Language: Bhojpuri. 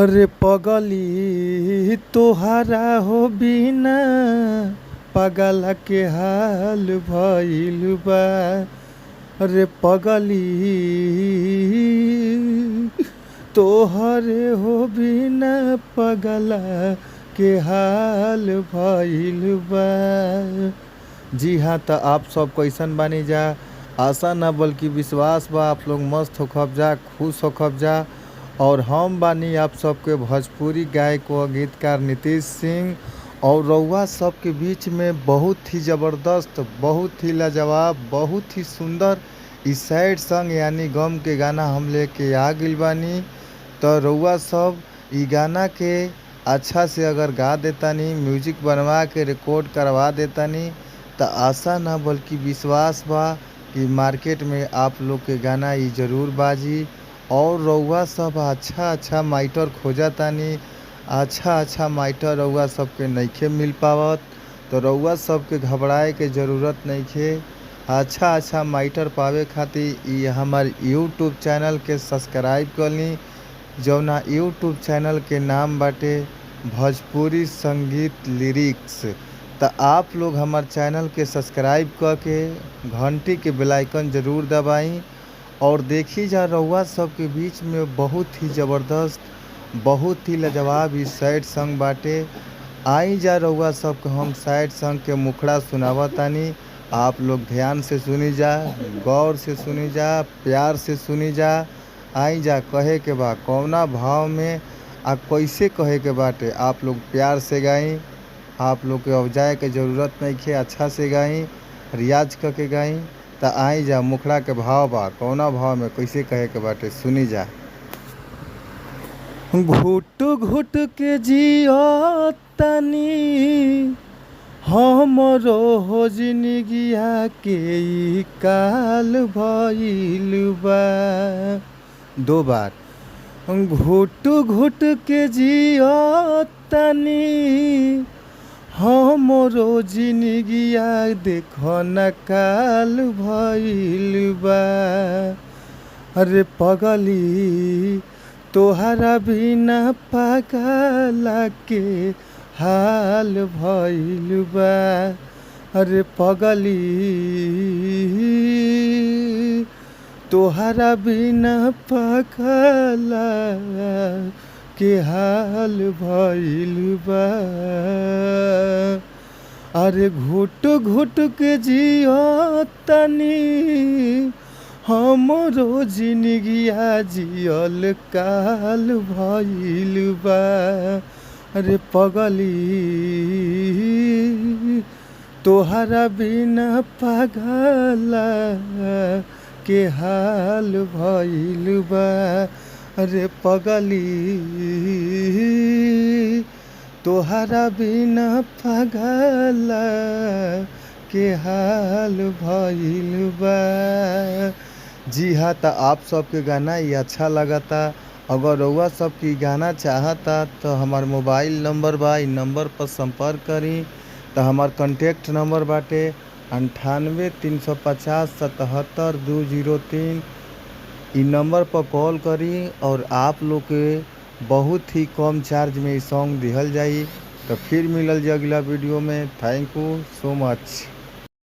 रे पगली तोहरा हो बिना पगला के हाल भइल बा। रे पगली तोहरे हो बिना पगला के हाल भइल बा। जी हाँ, तो आप सब कैसन बानी जा? आशा ना बल्कि विश्वास बा आप लोग मस्त होखब जा, खुश होखब जा। और हम बानी आप सबके भोजपुरी गायक व गीतकार नीतीश सिंह। और रउआ सबके बीच में बहुत ही ज़बरदस्त, बहुत ही लाजवाब, बहुत ही सुंदर ई सैड सॉन्ग यानी गम के गाना हम लेके आ गइल बानी। तो रउआ सब ई गाना के अच्छा से अगर गा देतानी, म्यूजिक बनवा के रिकॉर्ड करवा देतानी, तो आशा ना बल्कि विश्वास बा कि मार्केट में आप लोग के गाना ई ज़रूर बाजी। और रउआ सब अच्छा माइटर खोजतानी, अच्छा माइटर रउआ सबके नइखे मिल पावत। तो रउआ सबके घबराए के ज़रूरत नइखे। अच्छा माइटर पावे खातिर ई हमार यूट्यूब चैनल के सब्सक्राइब कर ली, जौना यूट्यूब चैनल के नाम बाटे भोजपुरी संगीत लिरिक्स। तो आप लोग हमार चैनल के सब्सक्राइब करके घंटी के बेल आइकन ज़रूर दबाई। और देखी जा रउआ सबके बीच में बहुत ही ज़बरदस्त, बहुत ही लाजवाब ई सैड सॉन्ग बाटे। आई जा रउआ सबके हम सैड सॉन्ग के मुखड़ा सुनावतानी, आप लोग ध्यान से सुनी जा, गौर से सुनी जा, प्यार से सुनी जा। आई जा कहे के बा कौना भाव में आ कैसे कहे के बाटे, आप लोग प्यार से गाई। आप लोग के अवजाए के ज़रूरत नइखे, अच्छा से गाई, रियाज करके गाई। तो आई जा मुखड़ा के भाव बा कौना भाव में कैसे कहे के बाटे, सुनी जा। घुट घुट के जियो तनी हमरो हो जिंदगिया के ई काल भइल बा। दो बार घुट घुट के जियो तनी हमरो जिंदगिया देखो न काल भइल बा। अरे पगली तोहरा बिना पगला के हाल भइल बा। अरे पगली तोहरा बिना पगला के हाल भइल बा। अरे घुट घुट के जियो तनी हमरो जिंदगिया जियल काल भइल बा। अरे पगली तोहरा बिना पगला के हाल भइल बा। अरे पगली तोहरा बिना पगला के हाल भइल बा। जी हाँ, तो आप सबके गाना ये अच्छा लगता। अगर रउआ सबकी गाना चाहता तो हमार मोबाइल नंबर बा, इ नंबर पर संपर्क करी। तो हमार कॉन्टेक्ट नंबर बाटे 98 350 77 203। इ नंबर पर कॉल करी और आप लोग के बहुत ही कम चार्ज में ई सॉन्ग दिहल जाई। तो फिर मिलल जी अगला वीडियो में। Thank you so much.